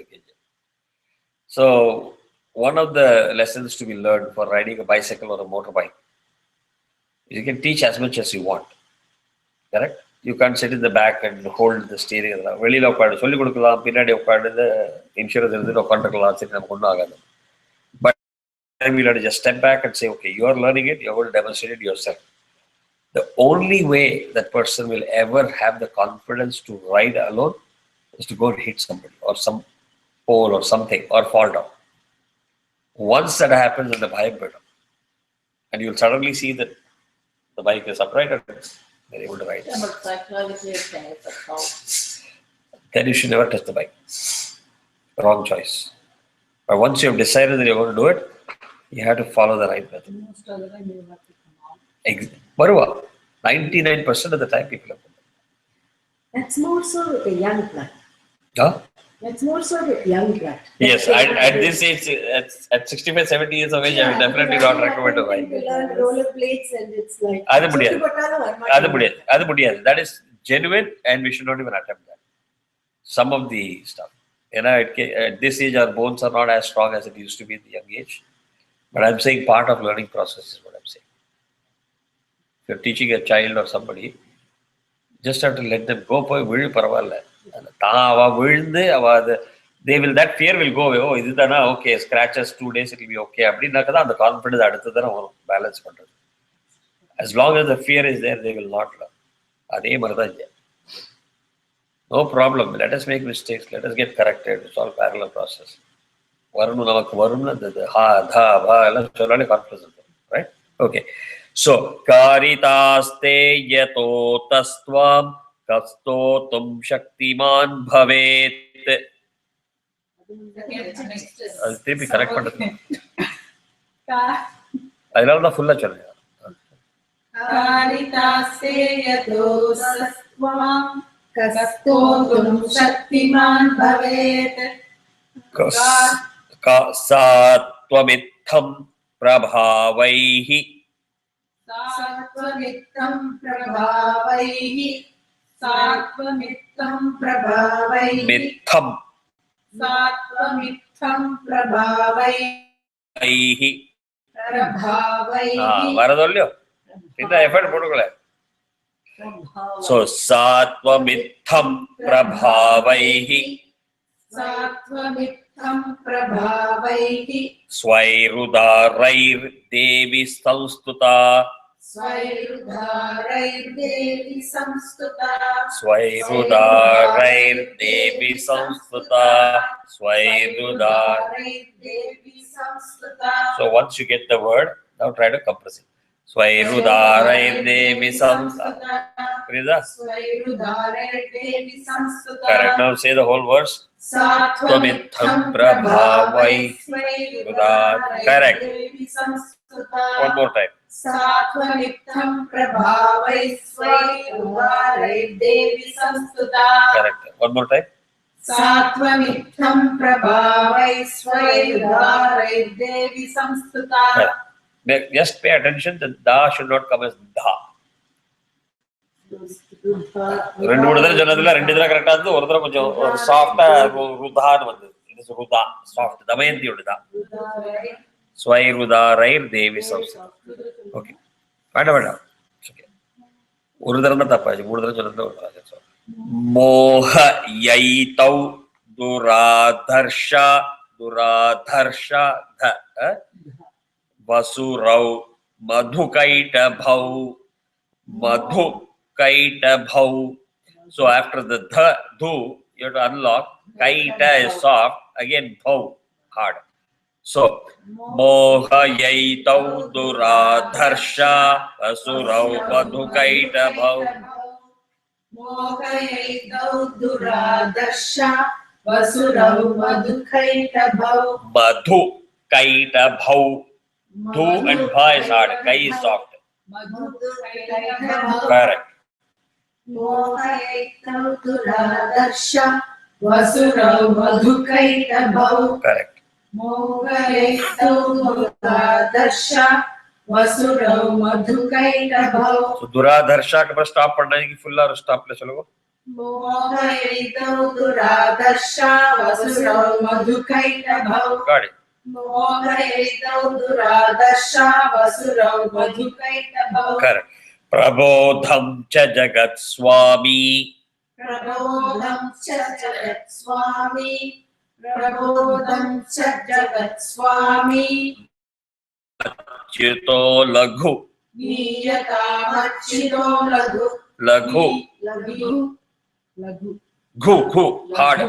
So one of the lessons to be learned for riding a bicycle or a motorbike, you can teach as much as you want. Correct? You can't sit in the back and hold the steering. வெளியில உட்கார்ந்து சொல்லி கொடுக்கலாம், பின்னாடி உட்கார்ந்து insurance இருந்து உட்காந்துக்கலாம், சரி நமக்கு ஒன்றும் ஆகாது. But we'll have to just step back and say, okay, you are learning it, you're going to demonstrate it yourself. The only way that person will ever have the confidence to ride alone is to go and hit somebody or some pole or something or fall down. Once that happens, then the bike better. And you'll suddenly see that the bike is upright and they're able to ride. Then you should never touch the bike. Wrong choice. But once you have decided that you're going to do it, you have to follow the right method. Most of the time you have to come out. 99% of the time people have come out. That's more so with a young blood. Huh? That's more so with young blood. Yes, at this age, at 65, 70 years of age, I will definitely not recommend to ride. You learn rollerblades and it's like... That is genuine and we should not even attempt that. Some of the stuff. At this age, our bones are not as strong as it used to be in the young age. But I'm saying part of learning process is what I'm saying. If you're teaching a child or somebody, just have to let them go. They will, that fear will go away. Oh, is it okay, scratches 2 days, it will be okay. The confidence balance. As long as the fear is there, they will not learn. No problem. Let us make mistakes. Let us get corrected. It's all parallel process. Right? Okay. So, karitaste yato tastvam kastotum shaktiman bhavet. திருப்பி correct பண்றது அதனால தான் ஃபுல்லா சொல்றேன். காரிதாஸ்தே யதோ தஸ்த்வாம் கஸ்தோதும் சக்திமான் பவேத். சாத்வமித்தம் பிரபாவைஹி. சாத்வமித்தம் பிரபாவைஹி. சாத்வமித்தம் பிரபாவைஹி. மித்தம். சாத்வமித்தம் பிரபாவைஹி. பிரபாவைஹி. வரதொல்லையோ இந்த effort போட்டுக்கல. So satvamitham prabhavaihi. Satvamitham prabhavaihi. Swairudarair devi samstuta. Swairudarair devi samstuta. Swairudarair devi samstuta. Swairudarair devi samstuta. So once you get the word, now try to compress it. Swairudarair devi samstuta. Swairudarair devi samstuta. Correct. Now say the whole verse. Satvamitham prabhavaihi. Correct. Devi samstuta. One more time. Satvamitham prabhavaihi. Swairudarair devi samstuta. Correct. One more time. Satvamitham prabhavaihi. Swairudarair devi samstuta. Just pay attention that da should not come as dha. ரெண்டு மூணு தடவை சொன்னதுல ரெண்டு தடவை கரெக்டா இருந்து ஒரு தடவை கொஞ்சம் ஒரு சாஃப்டா ருதான்னு வந்தது. இது ருதா சாஃப்ட் தமயந்தியோடதா. ஸ்வைருதாரைர் தேவி சம்ஸ்கிருதம். ஓகே வேண்டாம் ஓகே ஒரு தடவை தான் தப்பாச்சு. மூணு தடவை சொன்னதுல ஒரு தடவை. மோஹ யைதௌ துராதர்ஷா Vasurau Madhukaitavau. So after the dhu, you have to unlock. Kaita is soft. Again, bhau, hard. So, mohayaitau duradharsha asurau madhukaitavau. मोहयैतौ दुरादर्शा वसुरौ मधुकैटभौ Madhukaitavau. Dhu and bha is hard. Kai is soft. मधुकैटभौ Correct. मोहयैतौ दुरादर्शा वसुरौ मधुकैटभौ Correct. मोहयैतौ दुरादर्शा वसुरौ मधुकैटभौ So, duradharsha के पास stop पढ़ना है कि full और stop ले चलोगे? मोहयैतौ दुरादर्शा वसुरौ मधुकैटभौ Got it. मोहयैतौ दुरादर्शा वसुरौ मधुकैटभौ Correct. Prabodham cha jagat swami. प्रबोधं च जगत्स्वामी प्रबोधं च जगत्स्वामी Achyuto laghu. नीयतामच्युतो लघु Laghu. लघु लघु Ghu. Hard.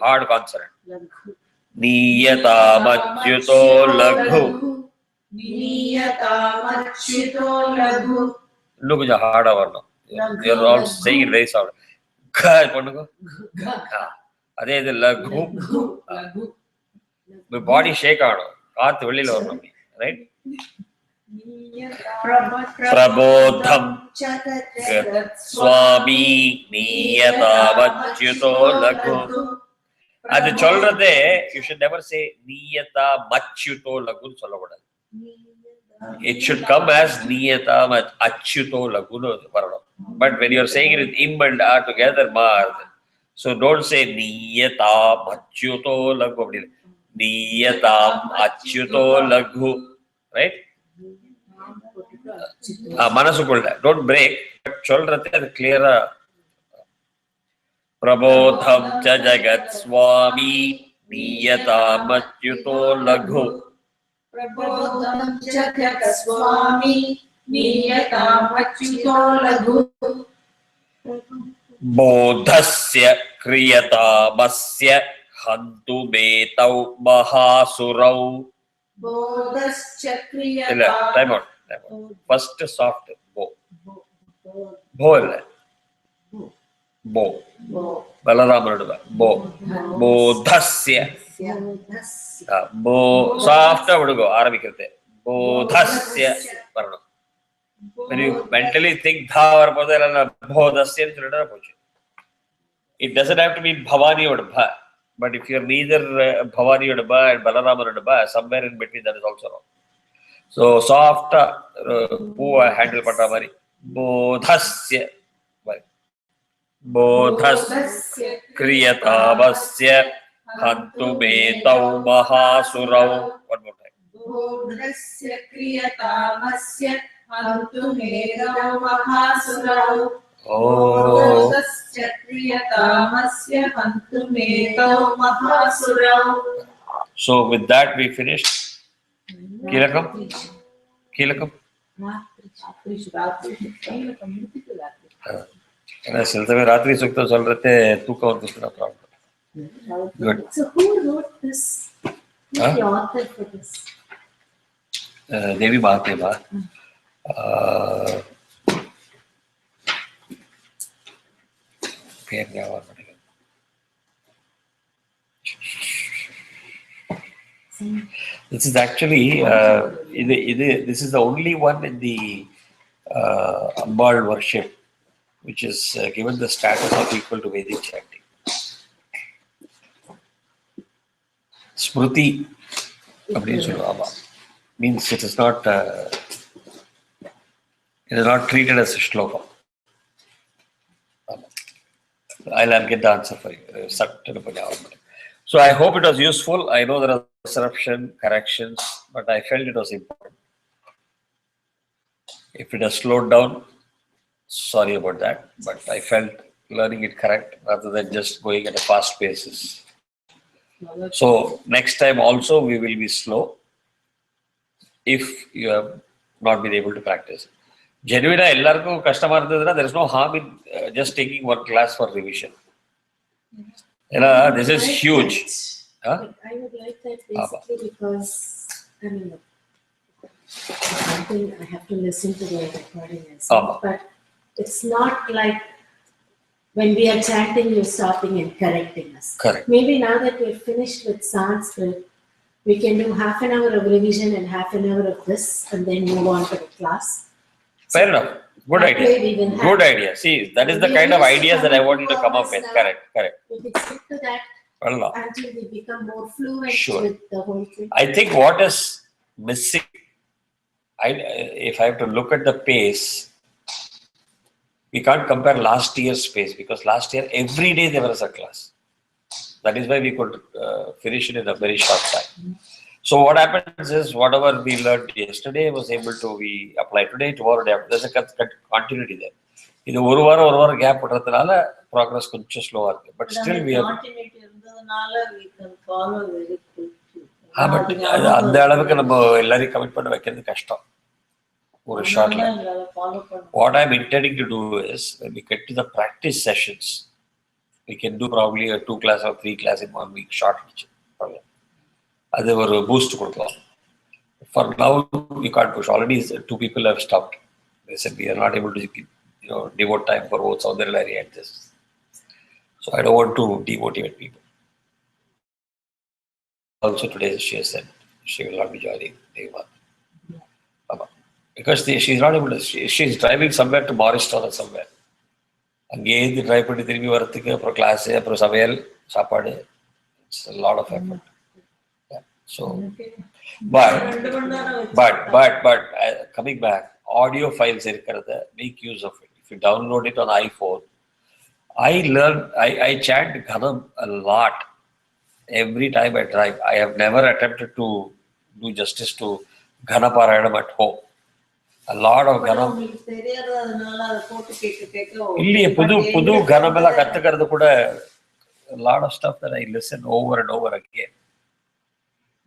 Hard consonant. Niyatamatchuto laghu. नीयतामच्युतो लघु Look at the hard over now. You're all saying it very sound. Gha. Adhe laghu. लघु My body shake out. Kaathu velila varano. Right? Prabodham swami niyatamatchuto laghu. அது சொல்றதே you should never say niyata machyuto laghu சொல்லக்கூடாது. It should come as niyata achyuto laghu வரணும். But when you are saying it with im and a together marth, so don't say niyata machyuto laghu அப்படி niyatam achyuto laghu, right? மனசுக்குள்ள don't break, but சொல்றதே அது clear-ஆ प्रबोधम च जगत स्वामी नीयतामच्युतो लघु प्रबोधं च जगत्स्वामी नीयतामच्युतो लघु बोधस्य क्रियतामस्य हन्तु मेतौ महासुरौ. बोधश्च ಇಲ್ಲ क्रियता time out. First soft bo ಇಲ್ಲ bo ಬಲರಾಮನಡುವ bo ಬೋಧಸ್ಯ bo soft ಹುಡುಗು ಆರಂಭಿಕತೆ ಬೋಧಸ್ಯ ಬರணும். when you mentally think dha வரப்போது இல்ல போதஸ்ய ன்னு சொல்லிட்டா போச்சு. It doesn't have to be bhavani or bha, but if you are neither bhavani or bha and balaramana or bha, somewhere in between that is also wrong. So soft poo handle பண்ற மாதிரி बोधस्य बोधस्य क्रियतामस्य हन्तु मेतौ महासुरौ. One more time. बोधस्य क्रियतामस्य हन्तु मेतौ महासुरौ बोधस्य क्रियतामस्य हन्तु मेतौ महासुरौ. So with that we finished. Kilakam. சில சமயம் ராத்திரி சுத்தம் சொல்றதே தூக்கம் வந்துச்சுன்னா problem. Good. So who wrote this? Who's the author for this? Devi Mahatmyam. பேர் ஞாபகம் கிடையாது. This is actually this is the only one in the Ambal worship which is given the status of equal to Vedic chanting. Smruti அப்படின்னு சொல்லுவாங்க. Means it is not treated as a shloka. I'll get the answer for you. So I hope it was useful. I know there are disruption, corrections, but I felt it was important. If it has slowed down, sorry about that, but I felt learning it correct rather than just going at a fast pace. So next time also we will be slow if you have not been able to practice. Genuinely, ellarku kashtamā irundaduna there is no harm in just taking one class for revision. This is huge. Huh? But I would like that basically because, I mean, something I have to listen to the recording myself, but it's not like when we are chanting, you're stopping and correcting us. Correct. Maybe now that we're finished with Sanskrit, we can do half an hour of revision and half an hour of this and then move on to the class. Fair enough. Good That way we idea. will Good have- idea. See, that is the We kind of used to ideas that I come want you to to come up hours with. now. Correct. Correct. We could stick to that Well, no. until we become more fluent Sure. with the whole thing. I think what is missing, if I have to look at the pace, we can't compare last year's pace because last year every day there was a class. That is why we could finish it in a very short time. So what happens is whatever we learned yesterday was able to be applied today, tomorrow, day after. There's a continuity there. இது ஒரு வாரம் gap விடுறதுனால progress கொஞ்சம் ஸ்லோவா இருக்கு. But still we have continuity இருந்ததனால we can follow very quickly. But அந்த அளவுக்கு நம்ம எல்லாரையும் கமிட் பண்ண வைக்கிறது கஷ்டம் ஒரு ஷார்ட்ல. What I'm intending to do is when we get to the practice sessions, we can do probably a 2 class or 3 class in 1 week short each. அது ஒரு பூஸ்ட் கொடுக்கலாம். For now we can't push. Already 2 people have stopped. They said we are not able to devote time for both Saundarya and this. So I don't want to demotivate people. Also today she has said she will not be joining Devi Mahatmyam. Because she's not able to, she's driving somewhere to Morristown or somewhere. அங்கேருந்து drive பண்ணி திரும்பி வரத்துக்கு அப்புறம் class அப்புறம் சமையல் சாப்பாடு. It's a lot of effort. Yeah. So, but coming back, audio files இருக்கிறத make use of it. If you download it on iPhone, I chant Ghanam a lot. Every time I drive, I have never attempted to do justice to Ghanaparanam at home. A lot of Ghanam. இல்லையே புது Ghanam எல்லாம் கத்துக்கிறது கூட a lot of stuff that I listen over and over again.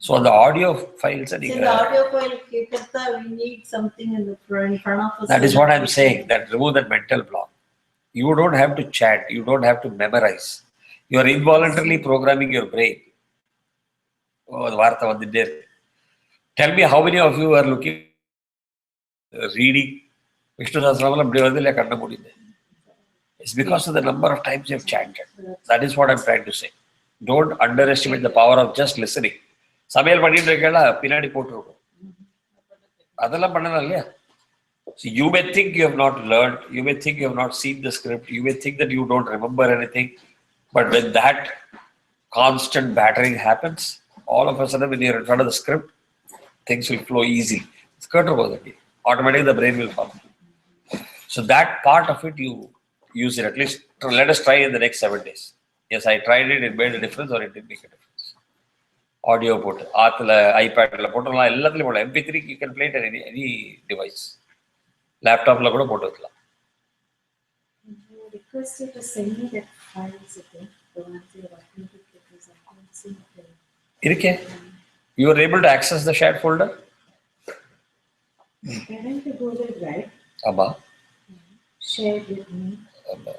So the audio files and the audio file கேட்கறதா we need something in the front of us. That is what I'm saying, that remove that mental block. You don't have to chant, you don't have to memorize. You are involuntarily programming your brain. Oh, வார்த்தை வந்துட்டே இருக்கு. Tell me how many of you are looking, reading Vishnu Sahasranam அப்படி வந்து இல்லையா கண்ண முடியுது. It's because of the number of times you have chanted. That is what I'm trying to say. Don't underestimate the power of just listening. சமையல் பண்ணிட்டு இருக்கா பின்னாடி போட்டுருக்கும். அதெல்லாம் பண்ணலாம் இல்லையா? So you may think you have not learned, you may think you have not seen the script, you may think that you don't remember anything, but when that constant battering happens, all of a sudden when you're in front of the script, things will flow easily. Automatically the brain will follow. So that part of it you use it. At least let us try in the next 7 days. Yes, I tried it, it made a difference or it didn't make a difference. Audio போட்டு ஆத்துல ஐபேட்ல போட்டுலாம் எல்லாத்துலயும் போடலாம். MP3 you can play it on any device. லேப்டாப்ல கூட போட்டு வைக்கலாம். Request you to send me that files again. The ones you have uploaded because I can't see them. இருக்கே. You are able to access the shared folder? Trying to go there, right? ஆமா. Share with me. ஆமா.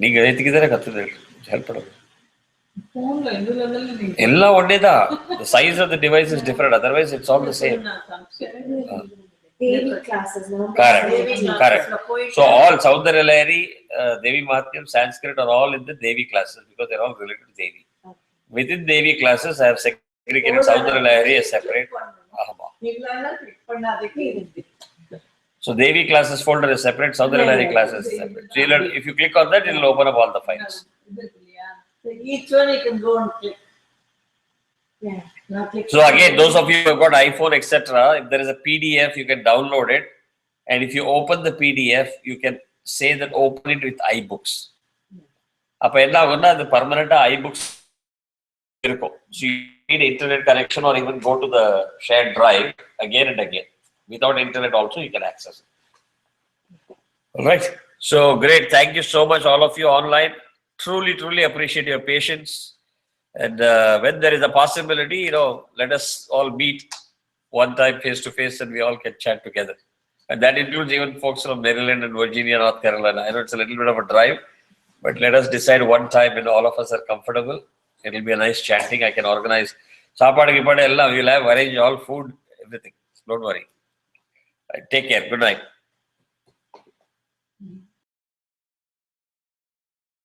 நீங்க எதுக்கு தானே கத்துது help பண்ணுங்க. போன்ல எந்த லெவல்ல நீங்க எல்லாம் ஒண்ணே தான். The size of the device is different, otherwise it's all the same. Daily classes, no? Correct. So all Saundarya Lahari, Devi Mahatmyam, Sanskrit are all in the Devi classes because they're all related to Devi. Within Devi classes, I have segregated Saundarya Lahari as separate. So Devi classes folder is separate, Saundarya Lahari classes is separate. So if you click on that, it will open up all the files. So each one you can go and click. Yeah. So again, those of you who have got iPhone, etc., if there is a PDF, you can download it. And if you open the PDF, you can say that open it with iBooks. அப்ப என்ன ஆகும்னா அது பர்மனண்டா iBooks இருக்கும். So you need internet connection or even go to the shared drive again and again. Without internet also you can access it. All right. So great. Thank you so much, all of you online. Truly appreciate your patience. And when there is a possibility, let us all meet one time face to face and we all can chat together. And that includes even folks from Maryland and Virginia, North Carolina. I know it's a little bit of a drive, But let us decide one time when all of us are comfortable. It will be a nice chanting. I can organize. Saapadu Gipadu ella. We will have arrange all food, everything. Don't worry. Right, take care. Good night.